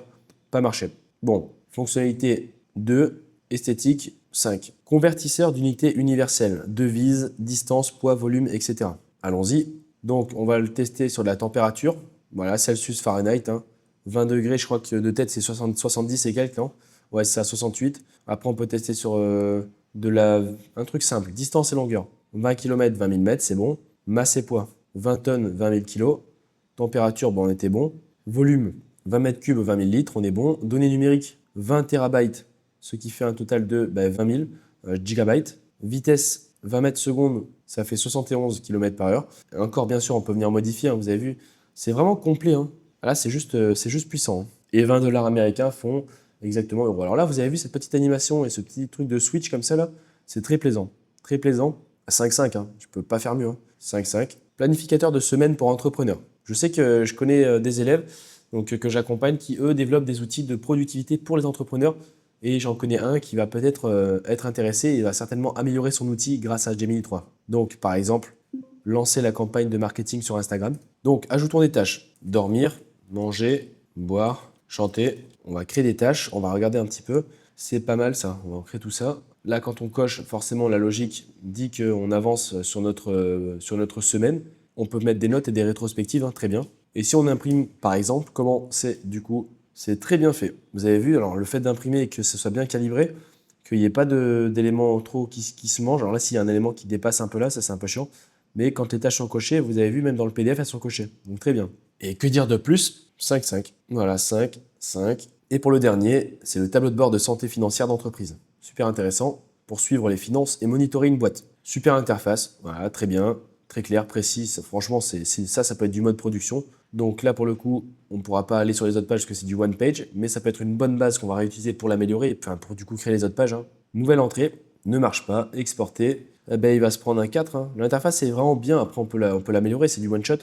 Pas marché. Bon, fonctionnalité 2, esthétique 5. Convertisseur d'unité universelle, devise, distance, poids, volume, etc. Allons-y. Donc, on va le tester sur de la température. Voilà, Celsius, Fahrenheit, hein. 20 degrés, je crois que de tête, c'est 70 et quelques, non? Ouais, c'est à 68. Après, on peut tester sur un truc simple, distance et longueur. 20 km, 20 000 mètres, c'est bon. Masse et poids, 20 tonnes, 20 000 kg. Température, bon, on était bon. Volume, 20 mètres cubes, 20 000 litres, on est bon. Données numériques, 20 terabytes, ce qui fait un total de 20 000 gigabytes. Vitesse, 20 mètres secondes, ça fait 71 km par heure. Et encore, bien sûr, on peut venir modifier, hein, vous avez vu. C'est vraiment complet, hein. Là, c'est juste puissant, hein. Et 20 dollars américains font exactement euro. Alors là, vous avez vu cette petite animation et ce petit truc de switch comme ça, là, c'est très plaisant. Très plaisant. 5.5, hein. Je peux pas faire mieux, hein. 5.5. Planificateur de semaine pour entrepreneurs. Je sais que je connais des élèves donc, que j'accompagne qui, eux, développent des outils de productivité pour les entrepreneurs. Et j'en connais un qui va peut-être être intéressé et va certainement améliorer son outil grâce à Gemini 3. Donc, par exemple, lancer la campagne de marketing sur Instagram. Donc, ajoutons des tâches. Dormir, manger, boire, chanter. On va créer des tâches, on va regarder un petit peu. C'est pas mal ça, on va créer tout ça. Là, quand on coche, forcément, la logique dit qu'on avance sur notre semaine. On peut mettre des notes et des rétrospectives, hein, très bien. Et si on imprime, par exemple, comment c'est du coup? C'est très bien fait. Vous avez vu, alors le fait d'imprimer et que ce soit bien calibré, qu'il n'y ait pas d'éléments trop qui se mangent. Alors là, s'il y a un élément qui dépasse un peu là, ça c'est un peu chiant. Mais quand les tâches sont cochées, vous avez vu, même dans le PDF, elles sont cochées. Donc très bien. Et que dire de plus? 5.5. Voilà, 5, 5. Et pour le dernier, c'est le tableau de bord de santé financière d'entreprise. Super intéressant pour suivre les finances et monitorer une boîte. Super interface, voilà, très bien, très clair, précis. Franchement, ça peut être du mode production. Donc là, pour le coup, on ne pourra pas aller sur les autres pages parce que c'est du one page, mais ça peut être une bonne base qu'on va réutiliser pour l'améliorer, enfin pour du coup créer les autres pages, hein. Nouvelle entrée, ne marche pas, exporter, eh ben, il va se prendre un 4, hein. L'interface est vraiment bien, après on peut l'améliorer, c'est du one shot,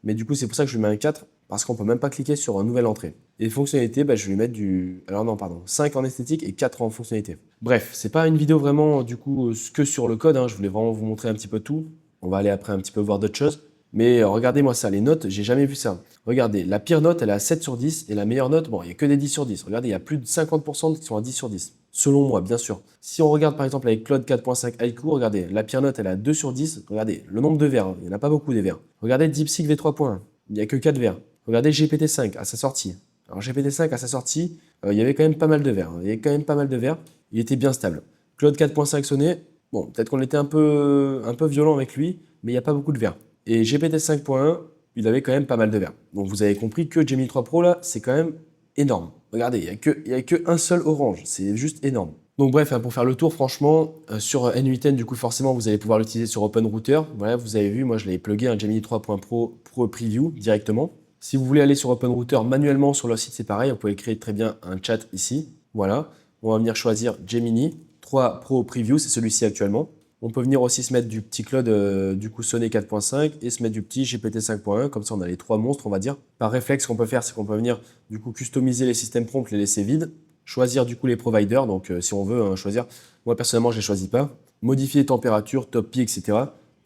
mais du coup c'est pour ça que je lui mets un 4, parce qu'on peut même pas cliquer sur une nouvelle entrée. Et fonctionnalité, bah, je vais lui mettre alors non, pardon, 5 en esthétique et 4 en fonctionnalité. Bref, c'est pas une vidéo vraiment du coup que sur le code, hein. Je voulais vraiment vous montrer un petit peu tout. On va aller après un petit peu voir d'autres choses. Mais regardez-moi ça, les notes, j'ai jamais vu ça. Regardez, la pire note, elle est à 7 sur 10 et la meilleure note, bon, il n'y a que des 10 sur 10. Regardez, il y a plus de 50% qui sont à 10 sur 10. Selon moi, bien sûr. Si on regarde par exemple avec Claude 4.5 Haiku, regardez, la pire note, elle est à 2 sur 10. Regardez, le nombre de vers, hein, il n'y en a pas beaucoup des vers. Regardez DeepSeek V3.1, il n'y a que 4 vers. Regardez GPT-5 à sa sortie. Alors GPT-5 à sa sortie, il y avait quand même pas mal de vers, hein. Il y avait quand même pas mal de vers. Il était bien stable. Claude 4.5 Sonnet, bon, peut-être qu'on était un peu violent avec lui, mais il n'y a pas beaucoup de vers. Et GPT 5.1, il avait quand même pas mal de vers. Donc vous avez compris que Gemini 3 Pro, là, c'est quand même énorme. Regardez, il n'y a que un seul orange. C'est juste énorme. Donc bref, hein, pour faire le tour, franchement, sur N8N, du coup, forcément, vous allez pouvoir l'utiliser sur OpenRouter. Voilà, vous avez vu, moi, je l'ai plugué un Gemini 3.pro Pro Preview directement. Si vous voulez aller sur OpenRouter manuellement sur leur site, c'est pareil. Vous pouvez créer très bien un chat ici. Voilà. On va venir choisir Gemini 3 Pro Preview, c'est celui-ci actuellement. On peut venir aussi se mettre du petit Claude du coup Sonnet 4.5 et se mettre du petit GPT 5.1. Comme ça, on a les 3 monstres, on va dire. Par réflexe, ce qu'on peut faire, c'est qu'on peut venir du coup customiser les systèmes prompts, les laisser vides. Choisir du coup les providers. Donc, si on veut choisir, moi personnellement, je ne les choisis pas. Modifier les températures, top pi, etc.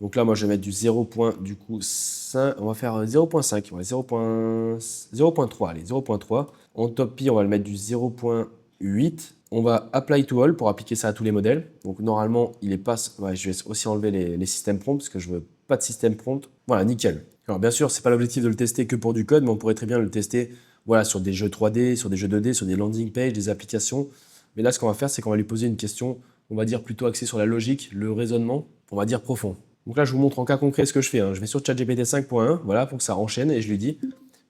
Donc là, moi, je vais mettre du 0.5. On va faire 0.5. Ouais, 0.3. Allez, 0.3. En top pi, on va le mettre du 0.8. On va apply to all pour appliquer ça à tous les modèles. Donc normalement, il est pas. Ouais, je vais aussi enlever les systèmes prompts parce que je veux pas de système prompt. Voilà, nickel. Alors bien sûr, c'est pas l'objectif de le tester que pour du code, mais on pourrait très bien le tester voilà, sur des jeux 3D, sur des jeux 2D, sur des landing pages, des applications. Mais là, ce qu'on va faire, c'est qu'on va lui poser une question, on va dire plutôt axée sur la logique, le raisonnement, on va dire profond. Donc là, je vous montre en cas concret ce que je fais. Je vais sur ChatGPT 5.1, voilà, pour que ça enchaîne, et je lui dis,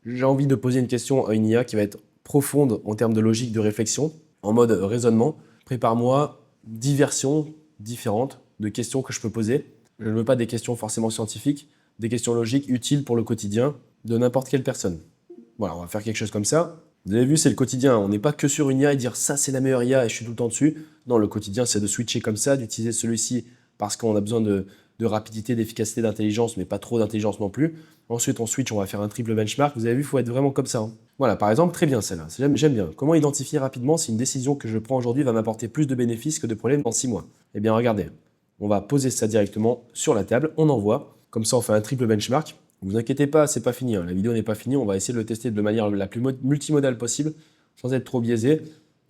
j'ai envie de poser une question à une IA qui va être profonde en termes de logique, de réflexion, en mode raisonnement. Prépare-moi 10 versions différentes de questions que je peux poser. Je ne veux pas des questions forcément scientifiques, des questions logiques utiles pour le quotidien de n'importe quelle personne. Voilà, on va faire quelque chose comme ça. Vous avez vu, c'est le quotidien. On n'est pas que sur une IA et dire ça, c'est la meilleure IA et je suis tout le temps dessus. Non, le quotidien, c'est de switcher comme ça, d'utiliser celui-ci parce qu'on a besoin de rapidité, d'efficacité, d'intelligence, mais pas trop d'intelligence non plus. Ensuite, on switch, on va faire un triple benchmark. Vous avez vu, il faut être vraiment comme ça. Voilà, par exemple, très bien celle-là. J'aime bien. Comment identifier rapidement si une décision que je prends aujourd'hui va m'apporter plus de bénéfices que de problèmes dans 6 mois? Eh bien, regardez. On va poser ça directement sur la table. On envoie. Comme ça, on fait un triple benchmark. Ne vous inquiétez pas, c'est pas fini. La vidéo n'est pas finie. On va essayer de le tester de manière la plus multimodale possible, sans être trop biaisé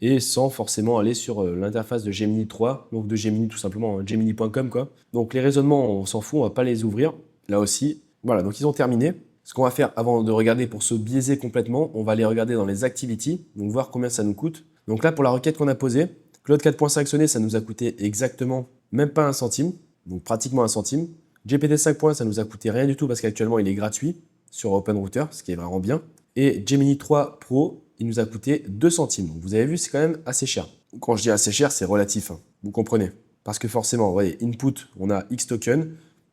et sans forcément aller sur l'interface de Gemini 3, donc de Gemini tout simplement, gemini.com quoi. Donc les raisonnements, on s'en fout, on va pas les ouvrir. Là aussi, voilà, donc ils ont terminé. Ce qu'on va faire avant de regarder pour se biaiser complètement, on va aller regarder dans les activities, donc voir combien ça nous coûte. Donc là, pour la requête qu'on a posée, Claude 4.5 sonné, ça nous a coûté exactement même pas un centime, donc pratiquement un centime. GPT 5.1, ça nous a coûté rien du tout parce qu'actuellement il est gratuit sur OpenRouter, ce qui est vraiment bien. Et Gemini 3 Pro, il nous a coûté 2 centimes. Donc vous avez vu, c'est quand même assez cher. Quand je dis assez cher, c'est relatif, vous comprenez. Parce que forcément, vous voyez, input, on a X tokens,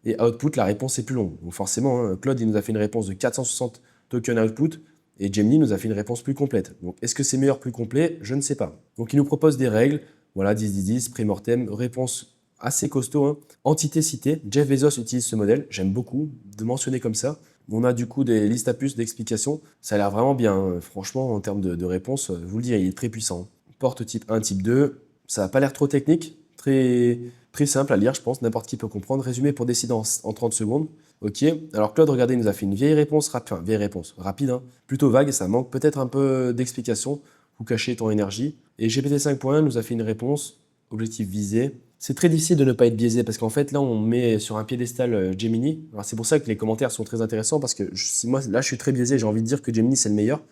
et output, la réponse est plus longue. Donc forcément, Claude, il nous a fait une réponse de 460 tokens output, et Gemini nous a fait une réponse plus complète. Donc est-ce que c'est meilleur, plus complet? Je ne sais pas. Donc il nous propose des règles, voilà, 10-10-10, prémortem, réponse assez costaud. Entité citée, Jeff Bezos utilise ce modèle, j'aime beaucoup de mentionner comme ça. On a du coup des listes à puces d'explications, ça a l'air vraiment bien, franchement en termes de réponse, vous le direz, il est très puissant. Porte type 1, type 2, ça n'a pas l'air trop technique, très simple à lire je pense, n'importe qui peut comprendre. Résumé pour décider en 30 secondes. Ok, alors Claude, regardez, il nous a fait une vieille réponse rapide, plutôt vague, ça manque peut-être un peu d'explication, vous cachez ton énergie. Et GPT 5.1 nous a fait une réponse, objectif visé. C'est très difficile de ne pas être biaisé parce qu'en fait là on met sur un piédestal Gemini. Alors c'est pour ça que les commentaires sont très intéressants parce que moi là je suis très biaisé, j'ai envie de dire que Gemini c'est le meilleur.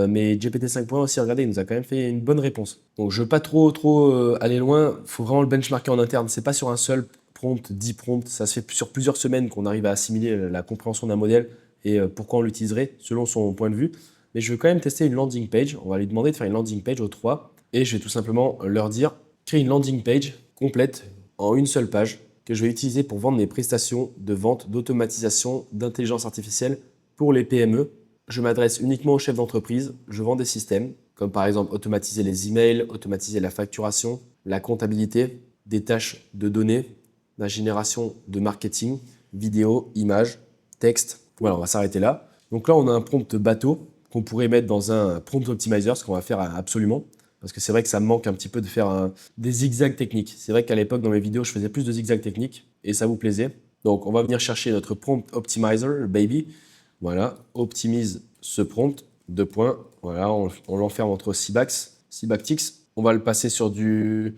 Mais GPT 5.1 aussi, regardez, il nous a quand même fait une bonne réponse. Donc je veux pas trop aller loin, il faut vraiment le benchmarker en interne. C'est pas sur un seul prompt, 10 prompts, ça se fait sur plusieurs semaines qu'on arrive à assimiler la compréhension d'un modèle et pourquoi on l'utiliserait selon son point de vue. Mais je veux quand même tester une landing page. On va lui demander de faire une landing page aux 3 et je vais tout simplement leur dire créer une landing page complète en une seule page que je vais utiliser pour vendre mes prestations de vente, d'automatisation, d'intelligence artificielle pour les PME. Je m'adresse uniquement aux chefs d'entreprise, je vends des systèmes, comme par exemple automatiser les emails, automatiser la facturation, la comptabilité, des tâches de données, la génération de marketing, vidéo, images, texte. Voilà, on va s'arrêter là. Donc là, on a un prompt bateau qu'on pourrait mettre dans un prompt optimizer, ce qu'on va faire absolument. Parce que c'est vrai que ça me manque un petit peu de faire des zigzags techniques. C'est vrai qu'à l'époque, dans mes vidéos, je faisais plus de zigzags techniques et ça vous plaisait. Donc, on va venir chercher notre prompt optimizer, baby. Voilà, optimise ce prompt, 2 points. Voilà, on l'enferme entre 6 backticks. On va le passer sur du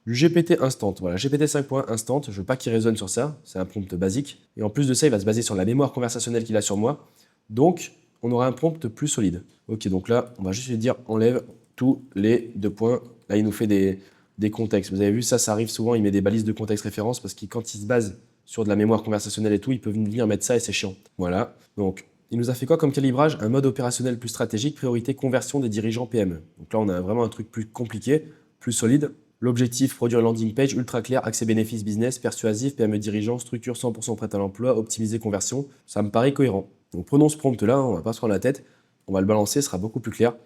GPT instant. Voilà, GPT 5.1 instant. Je veux pas qu'il résonne sur ça. C'est un prompt basique. Et en plus de ça, il va se baser sur la mémoire conversationnelle qu'il a sur moi. Donc, on aura un prompt plus solide. Ok, donc là, on va juste lui dire enlève tous les 2 points. Là, il nous fait des contextes. Vous avez vu, ça arrive souvent, il met des balises de contexte référence parce que quand il se base sur de la mémoire conversationnelle et tout, il peut venir mettre ça et c'est chiant. Voilà. Donc, il nous a fait quoi comme calibrage? Un mode opérationnel plus stratégique, priorité conversion des dirigeants PME. Donc là, on a vraiment un truc plus compliqué, plus solide. L'objectif, produire une landing page ultra claire, accès bénéfices business, persuasif, PME dirigeant, structure 100% prête à l'emploi, optimiser conversion. Ça me paraît cohérent. Donc prenons ce prompt-là, on va pas se prendre la tête. On va le balancer, ce sera beaucoup plus clair.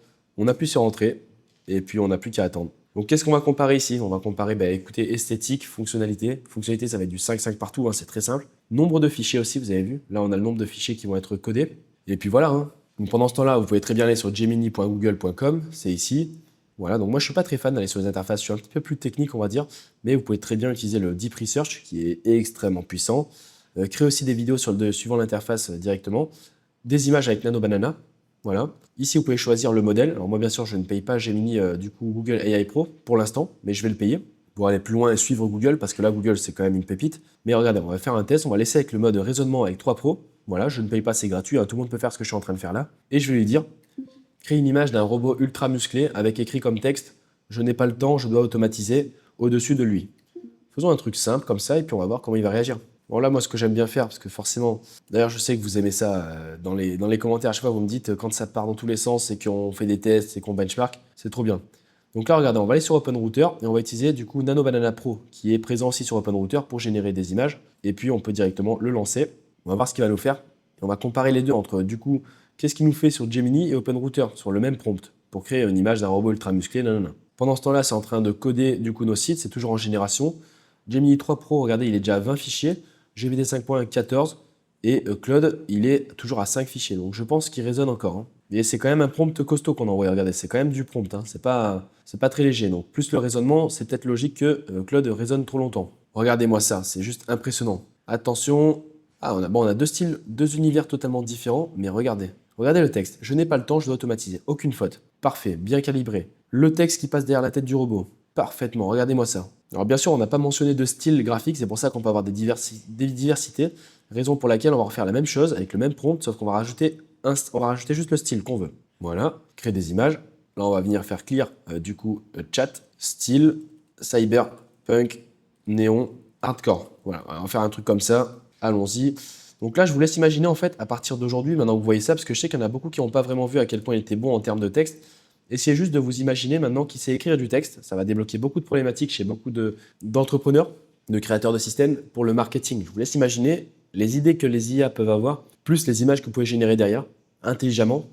On appuie sur Entrée et puis on n'a plus qu'à attendre. Donc qu'est-ce qu'on va comparer ici? On va comparer, écoutez, esthétique, fonctionnalité. Fonctionnalité, ça va être du 5 partout, hein, c'est très simple. Nombre de fichiers aussi, vous avez vu. Là, on a le nombre de fichiers qui vont être codés. Et puis voilà. Hein. Donc pendant ce temps-là, vous pouvez très bien aller sur gemini.google.com, c'est ici. Voilà, donc moi je suis pas très fan d'aller sur les interfaces, je suis un petit peu plus technique, on va dire, mais vous pouvez très bien utiliser le Deep Research qui est extrêmement puissant. Créer aussi des vidéos suivant l'interface directement. Des images avec Nano Banana. Voilà. Ici, vous pouvez choisir le modèle. Alors moi, bien sûr, je ne paye pas Gemini, du coup, Google AI Pro pour l'instant, mais je vais le payer pour aller plus loin et suivre Google, parce que là, Google, c'est quand même une pépite. Mais regardez, on va faire un test. On va laisser avec le mode raisonnement avec 3 Pro. Voilà, je ne paye pas, c'est gratuit. Hein, tout le monde peut faire ce que je suis en train de faire là. Et je vais lui dire, créer une image d'un robot ultra musclé avec écrit comme texte, je n'ai pas le temps, je dois automatiser au-dessus de lui. Faisons un truc simple comme ça, et puis on va voir comment il va réagir. Bon là, moi, ce que j'aime bien faire, parce que forcément, d'ailleurs, je sais que vous aimez ça dans les commentaires, à chaque fois, vous me dites quand ça part dans tous les sens et qu'on fait des tests et qu'on benchmark, c'est trop bien. Donc là, regardez, on va aller sur OpenRouter et on va utiliser du coup Nano Banana Pro, qui est présent aussi sur OpenRouter pour générer des images. Et puis, on peut directement le lancer. On va voir ce qu'il va nous faire. Et on va comparer les deux entre, du coup, qu'est-ce qu'il nous fait sur Gemini et OpenRouter, sur le même prompt, pour créer une image d'un robot ultra musclé, nanana. Pendant ce temps-là, c'est en train de coder du coup nos sites, c'est toujours en génération. Gemini 3 Pro, regardez, il est déjà à 20 fichiers. GPT 5.1 14 et Claude, il est toujours à 5 fichiers. Donc je pense qu'il résonne encore. Hein. Et c'est quand même un prompt costaud qu'on envoie. Regardez, c'est quand même du prompt. Hein. C'est pas très léger. Donc plus le raisonnement, c'est peut-être logique que Claude résonne trop longtemps. Regardez-moi ça, c'est juste impressionnant. Attention. Ah, on a deux styles, deux univers totalement différents, mais regardez. Regardez le texte. Je n'ai pas le temps, je dois automatiser. Aucune faute. Parfait, bien calibré. Le texte qui passe derrière la tête du robot. Parfaitement, regardez-moi ça. Alors bien sûr, on n'a pas mentionné de style graphique, c'est pour ça qu'on peut avoir des diversités, raison pour laquelle on va refaire la même chose avec le même prompt, sauf qu'on va rajouter juste le style qu'on veut. Voilà, créer des images. Là, on va venir faire clear, du coup, chat, style, cyberpunk, néon, hardcore. Voilà, on va faire un truc comme ça, allons-y. Donc là, je vous laisse imaginer, en fait, à partir d'aujourd'hui, maintenant que vous voyez ça, parce que je sais qu'il y en a beaucoup qui n'ont pas vraiment vu à quel point il était bon en termes de texte. Essayez juste de vous imaginer maintenant qui sait écrire du texte. Ça va débloquer beaucoup de problématiques chez beaucoup d'entrepreneurs, de créateurs de systèmes pour le marketing. Je vous laisse imaginer les idées que les IA peuvent avoir, plus les images que vous pouvez générer derrière, intelligemment,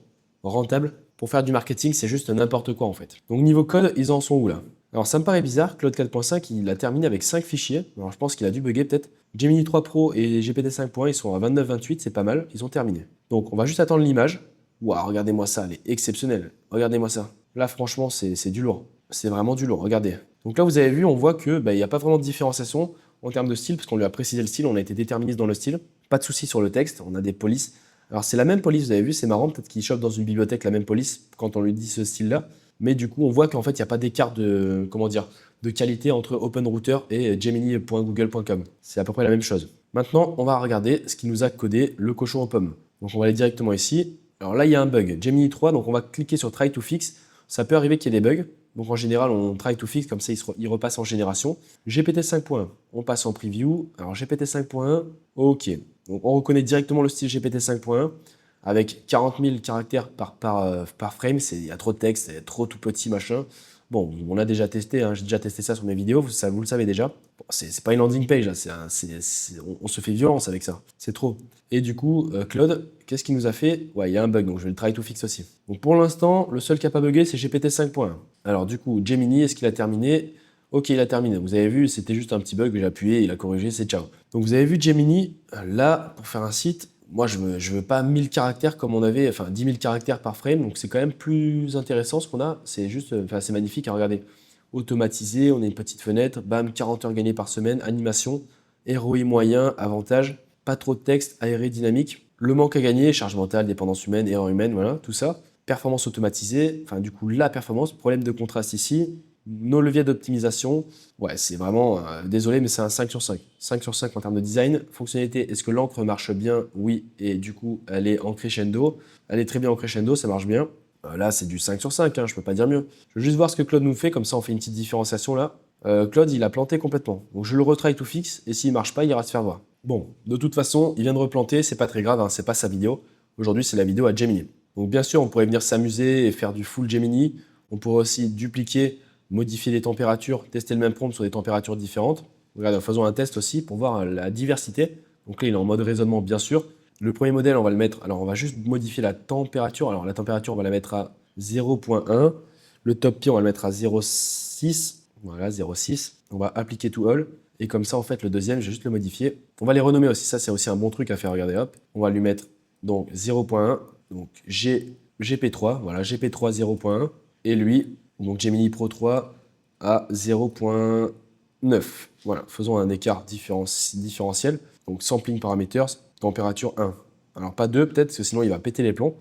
rentable. Pour faire du marketing, c'est juste n'importe quoi en fait. Donc niveau code, ils en sont où là? Alors ça me paraît bizarre, Claude 4.5, il a terminé avec 5 fichiers. Alors je pense qu'il a dû bugger peut-être. Gemini 3 Pro et GPT 5.1, ils sont à 29-28, c'est pas mal, ils ont terminé. Donc on va juste attendre l'image. Waouh, regardez-moi ça, elle est exceptionnelle. Regardez-moi ça. Là, franchement, c'est du lourd. C'est vraiment du lourd, regardez. Donc là, vous avez vu, on voit que il n'y a pas vraiment de différenciation en termes de style, parce qu'on lui a précisé le style, on a été déterministe dans le style. Pas de souci sur le texte, on a des polices. Alors c'est la même police, vous avez vu, c'est marrant, peut-être qu'il chope dans une bibliothèque la même police quand on lui dit ce style-là. Mais du coup, on voit qu'en fait, il n'y a pas d'écart de, comment dire, de qualité entre OpenRouter et gemini.google.com. C'est à peu près la même chose. Maintenant, on va regarder ce qui nous a codé le cochon aux pommes. Donc on va aller directement ici. Alors là, il y a un bug, Gemini 3, donc on va cliquer sur Try to Fix. Ça peut arriver qu'il y ait des bugs. Donc en général, on try to fix, comme ça il repasse en génération. GPT 5.1, on passe en preview. Alors GPT 5.1, ok. Donc on reconnaît directement le style GPT 5.1 avec 40 000 caractères par frame. Il y a trop de texte, c'est trop tout petit, machin. Bon, on a déjà testé, hein, j'ai déjà testé ça sur mes vidéos, vous le savez déjà. Bon, c'est pas une landing page, là, on se fait violence avec ça, c'est trop. Et du coup, Claude, qu'est-ce qu'il nous a fait? Ouais, il y a un bug, donc je vais le try to fix aussi. Donc pour l'instant, le seul qui n'a pas bugué, c'est GPT 5.1. Alors du coup, Gemini, est-ce qu'il a terminé? Ok, il a terminé. Vous avez vu, c'était juste un petit bug que j'ai appuyé, il a corrigé, c'est ciao. Donc vous avez vu Gemini, là, pour faire un site, moi je veux pas 1000 caractères comme on avait, enfin 10 000 caractères par frame, donc c'est quand même plus intéressant ce qu'on a. C'est juste, enfin c'est magnifique à regarder. Automatisé, on a une petite fenêtre, bam, 40 heures gagnées par semaine, animation, ROI moyen, avantage, pas trop de texte, aéré, dynamique. Le manque à gagner, charge mentale, dépendance humaine, erreur humaine, voilà, tout ça. Performance automatisée, enfin du coup la performance, problème de contraste ici, nos leviers d'optimisation, ouais c'est vraiment, désolé mais c'est un 5 sur 5. 5 sur 5 en termes de design. Fonctionnalité, est-ce que l'encre marche bien? Oui, et du coup elle est en crescendo, elle est très bien en crescendo, ça marche bien. Là c'est du 5 sur 5, hein, je peux pas dire mieux. Je veux juste voir ce que Claude nous fait, comme ça on fait une petite différenciation là. Claude il a planté complètement, donc je le retry to fix, et s'il marche pas il ira se faire voir. Bon, de toute façon il vient de replanter, c'est pas très grave, hein, c'est pas sa vidéo. Aujourd'hui c'est la vidéo à Gemini. Donc bien sûr on pourrait venir s'amuser et faire du full Gemini, on pourrait aussi dupliquer, modifier les températures, tester le même prompt sur des températures différentes. Regarde, faisons un test aussi pour voir la diversité. Donc là, il est en mode raisonnement, bien sûr. Le premier modèle, on va le mettre, alors on va juste modifier la température. Alors la température, on va la mettre à 0.1. Le top pi, on va le mettre à 0,6. Voilà, 0,6. On va appliquer to all. Et comme ça, en fait, le deuxième, je vais juste le modifier. On va les renommer aussi. Ça, c'est aussi un bon truc à faire. Regardez, hop. On va lui mettre donc 0.1. Donc GP3. Voilà, GP3 0.1. Et lui, donc Gemini Pro 3 à 0.9. Voilà, faisons un écart différentiel. Donc sampling parameters, température 1. Alors pas 2 peut-être, parce que sinon il va péter les plombs.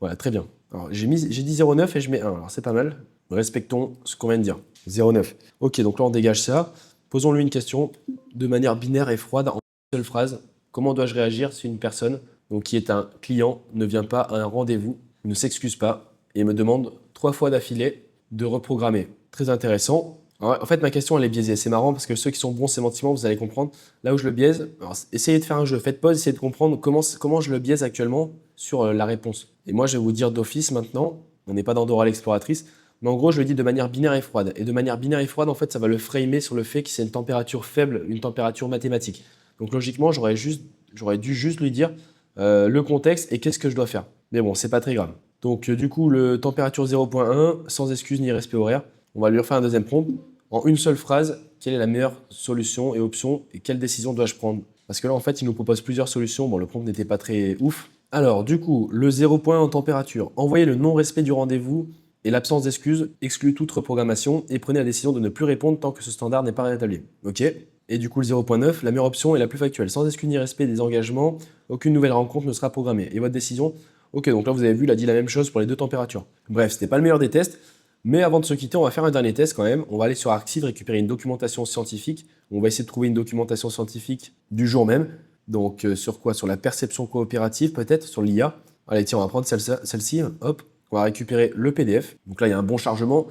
Voilà, très bien. Alors j'ai dit 0,9 et je mets 1. Alors c'est pas mal. Respectons ce qu'on vient de dire. 0,9. Ok, donc là on dégage ça. Posons-lui une question de manière binaire et froide en une seule phrase. Comment dois-je réagir si une personne, donc qui est un client, ne vient pas à un rendez-vous, ne s'excuse pas et me demande 3 fois d'affilée de reprogrammer? Très intéressant. Alors, en fait, ma question, elle est biaisée. C'est marrant parce que ceux qui sont bons sémantiquement, vous allez comprendre. Là où je le biaise, alors, essayez de faire un jeu. Faites pause, essayez de comprendre comment je le biaise actuellement sur la réponse. Et moi, je vais vous dire d'office maintenant, on n'est pas dans Dora l'exploratrice, mais en gros, je le dis de manière binaire et froide. Et de manière binaire et froide, en fait, ça va le framer sur le fait que c'est une température faible, une température mathématique. Donc logiquement, j'aurais dû juste lui dire le contexte et qu'est-ce que je dois faire. Mais bon, c'est pas très grave. Donc du coup, le température 0.1, sans excuse ni respect horaire. On va lui refaire un deuxième prompt. En une seule phrase, quelle est la meilleure solution et option et quelle décision dois-je prendre? Parce que là, en fait, il nous propose plusieurs solutions. Bon, le prompt n'était pas très ouf. Alors, du coup, le 0 point en température. Envoyez le non-respect du rendez-vous et l'absence d'excuses, exclut toute reprogrammation et prenez la décision de ne plus répondre tant que ce standard n'est pas rétabli. Ok. Et du coup, le 0.9, la meilleure option est la plus factuelle. Sans excuse ni respect des engagements, aucune nouvelle rencontre ne sera programmée. Et votre décision? Ok, donc là, vous avez vu, il a dit la même chose pour les deux températures. Bref, c'était pas le meilleur des tests. Mais avant de se quitter, on va faire un dernier test quand même. On va aller sur Arxiv récupérer une documentation scientifique. On va essayer de trouver une documentation scientifique du jour même. Donc sur quoi? Sur la perception coopérative peut-être, sur l'IA. Allez, tiens, on va prendre celle-ci. Hop, on va récupérer le PDF. Donc là, il y a un bon chargement.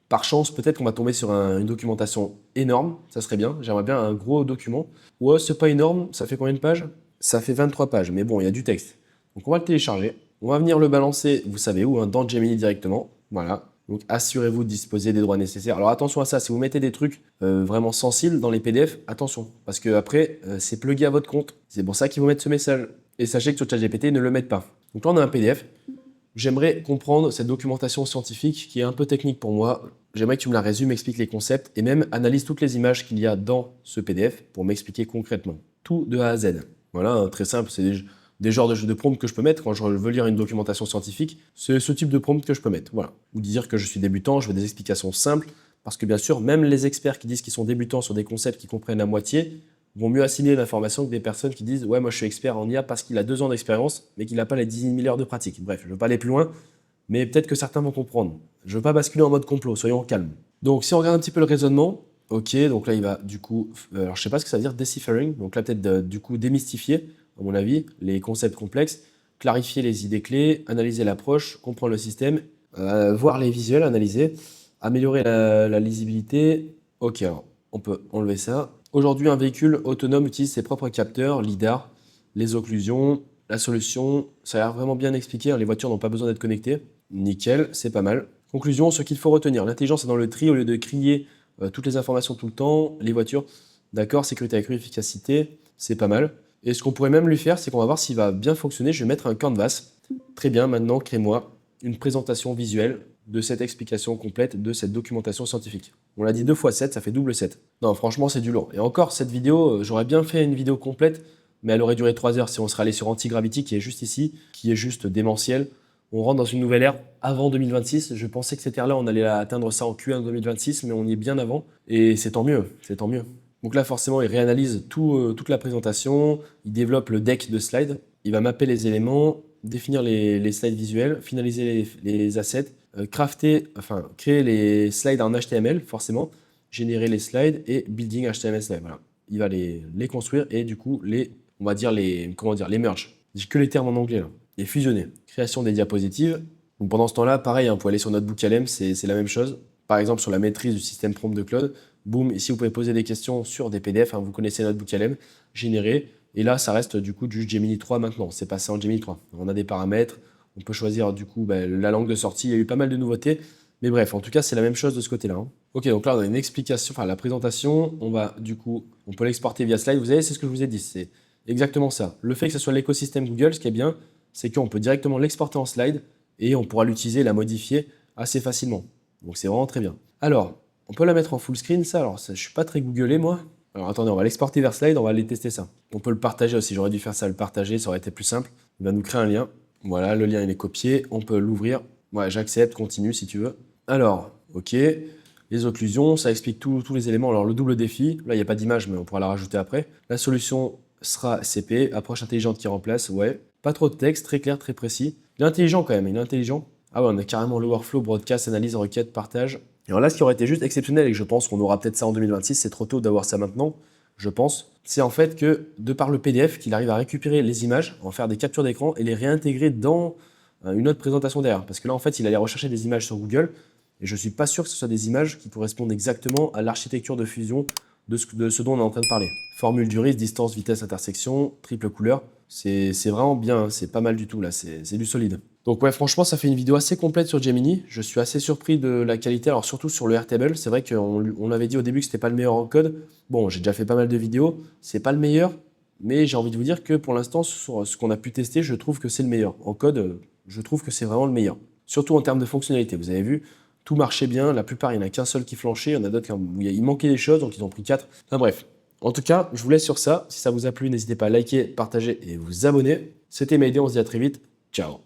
Par chance, peut-être qu'on va tomber sur une documentation énorme. Ça serait bien. J'aimerais bien un gros document. Ouais, c'est pas énorme. Ça fait combien de pages? Ça fait 23 pages. Mais bon, il y a du texte. Donc on va le télécharger. On va venir le balancer, vous savez où, hein, dans Gemini directement. Voilà. Donc assurez-vous de disposer des droits nécessaires. Alors attention à ça, si vous mettez des trucs vraiment sensibles dans les PDF, attention, parce que après c'est plugué à votre compte. C'est pour ça qu'ils vont mettre ce message. Et sachez que sur ChatGPT, ne le mettent pas. Donc là on a un PDF. J'aimerais comprendre cette documentation scientifique qui est un peu technique pour moi. J'aimerais que tu me la résumes, explique les concepts et même analyse toutes les images qu'il y a dans ce PDF pour m'expliquer concrètement. Tout de A à Z. Voilà, hein, très simple, c'est des genres de prompts que je peux mettre quand je veux lire une documentation scientifique. C'est ce type de prompt que je peux mettre. Voilà. Ou dire que je suis débutant, je veux des explications simples. Parce que bien sûr, même les experts qui disent qu'ils sont débutants sur des concepts qu'ils comprennent à moitié vont mieux assimiler l'information que des personnes qui disent « Ouais, moi je suis expert en IA parce qu'il a 2 ans d'expérience, mais qu'il n'a pas les 10 000 heures de pratique. » Bref, je ne veux pas aller plus loin, mais peut-être que certains vont comprendre. Je ne veux pas basculer en mode complot, soyons calmes. Donc si on regarde un petit peu le raisonnement, ok, donc là il va du coup, alors je sais pas ce que ça veut dire, deciphering, donc là peut-être du coup démystifier, à mon avis, les concepts complexes, clarifier les idées clés, analyser l'approche, comprendre le système, voir les visuels, analyser, améliorer la lisibilité. Ok, alors on peut enlever ça. Aujourd'hui, un véhicule autonome utilise ses propres capteurs, lidar, les occlusions, la solution. Ça a l'air vraiment bien expliqué, hein, les voitures n'ont pas besoin d'être connectées. Nickel, c'est pas mal. Conclusion, ce qu'il faut retenir, l'intelligence est dans le tri au lieu de crier toutes les informations tout le temps, les voitures, d'accord, sécurité accrue, efficacité, c'est pas mal. Et ce qu'on pourrait même lui faire, c'est qu'on va voir s'il va bien fonctionner. Je vais mettre un canvas. Très bien, maintenant, crée-moi une présentation visuelle de cette explication complète de cette documentation scientifique. On l'a dit 2 fois 7, ça fait double 7. Non, franchement, c'est du lourd. Et encore, cette vidéo, j'aurais bien fait une vidéo complète, mais elle aurait duré 3 heures si on serait allé sur Antigravity, qui est juste ici, qui est juste démentiel. On rentre dans une nouvelle ère avant 2026. Je pensais que cette ère-là, on allait atteindre ça en Q1 2026, mais on y est bien avant. Et c'est tant mieux, c'est tant mieux. Donc là, forcément, il réanalyse toute la présentation, il développe le deck de slides, il va mapper les éléments, définir les slides visuels, finaliser les assets, créer les slides en HTML, forcément, générer les slides et building HTML slide. Voilà. Il va les construire et du coup, on va dire les merge. J'ai que les termes en anglais là. Les fusionner. Création des diapositives. Donc pendant ce temps-là, pareil, vous pouvez aller sur Notebook.lm, c'est la même chose. Par exemple, sur la maîtrise du système prompt de Claude, boum, ici vous pouvez poser des questions sur des PDF, hein, vous connaissez Notebook.lm, générer. Et là, ça reste du coup du Gemini 3 maintenant, c'est passé en Gemini 3. On a des paramètres, on peut choisir du coup la langue de sortie, il y a eu pas mal de nouveautés. Mais bref, en tout cas, c'est la même chose de ce côté-là. Hein. Ok, donc là, on a une explication, enfin la présentation, on peut l'exporter via slide. Vous savez, c'est ce que je vous ai dit, c'est exactement ça. Le fait que ce soit l'écosystème Google, ce qui est bien, c'est qu'on peut directement l'exporter en slide et on pourra l'utiliser, la modifier assez facilement. Donc c'est vraiment très bien. Alors, on peut la mettre en full screen, ça. Alors, ça, je suis pas très googlé, moi. Alors, attendez, on va l'exporter vers Slide, on va aller tester ça. On peut le partager aussi. J'aurais dû faire ça, le partager, ça aurait été plus simple. Il va nous créer un lien. Voilà, le lien, il est copié. On peut l'ouvrir. Ouais, j'accepte, continue si tu veux. Alors, OK. Les occlusions, ça explique tous les éléments. Alors, le double défi, là, il n'y a pas d'image, mais on pourra la rajouter après. La solution sera CP, approche intelligente qui remplace, ouais. Pas trop de texte, très clair, très précis. Il est intelligent quand même, il est intelligent. Ah ouais, on a carrément le workflow, broadcast, analyse, requête, partage. Et alors là, ce qui aurait été juste exceptionnel, et que je pense qu'on aura peut-être ça en 2026, c'est trop tôt d'avoir ça maintenant, je pense, c'est en fait que, de par le PDF, qu'il arrive à récupérer les images, en faire des captures d'écran et les réintégrer dans une autre présentation derrière. Parce que là, en fait, il allait rechercher des images sur Google, et je ne suis pas sûr que ce soit des images qui correspondent exactement à l'architecture de fusion de ce dont on est en train de parler. Formule du risque, distance, vitesse, intersection, triple couleur. C'est vraiment bien, c'est pas mal du tout là, c'est du solide. Donc ouais, franchement, ça fait une vidéo assez complète sur Gemini. Je suis assez surpris de la qualité, alors surtout sur le Airtable. C'est vrai qu'on avait dit au début que c'était pas le meilleur en code. Bon, j'ai déjà fait pas mal de vidéos, c'est pas le meilleur, mais j'ai envie de vous dire que pour l'instant, sur ce qu'on a pu tester, je trouve que c'est le meilleur. En code, je trouve que c'est vraiment le meilleur. Surtout en termes de fonctionnalité, vous avez vu, tout marchait bien. La plupart, il n'y en a qu'un seul qui flanchait. Il y en a d'autres où il manquait des choses, donc ils ont pris 4. Enfin bref. En tout cas, je vous laisse sur ça. Si ça vous a plu, n'hésitez pas à liker, partager et vous abonner. C'était Mayday, on se dit à très vite. Ciao.